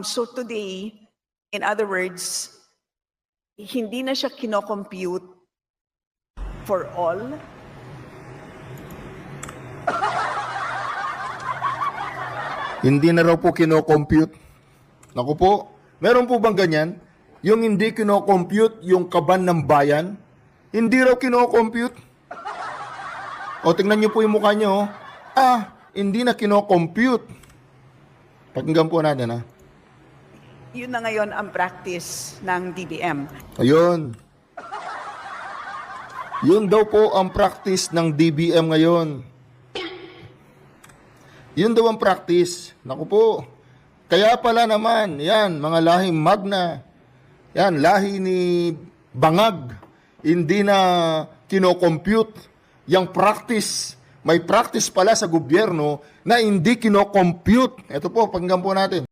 So today, in other words, hindi na siya kino-compute for all. Hindi na raw po kino-compute. Naku po, meron po bang ganyan? Yung hindi kino-compute yung kaban ng bayan, hindi raw kino-compute. O tingnan niyo po yung mukha niyo. Hindi na kino-compute. Pakinggan po natin ha. Yun na ngayon ang practice ng DBM. Ayun. Yun daw po ang practice ng DBM ngayon. Yun daw ang practice. Naku po. Kaya pala naman, yan, mga lahing Magna, yan, lahi ni Bangag, hindi na kino-compute. Yang practice, may practice pala sa gobyerno na hindi kino-compute. Ito po, pakinggan po natin.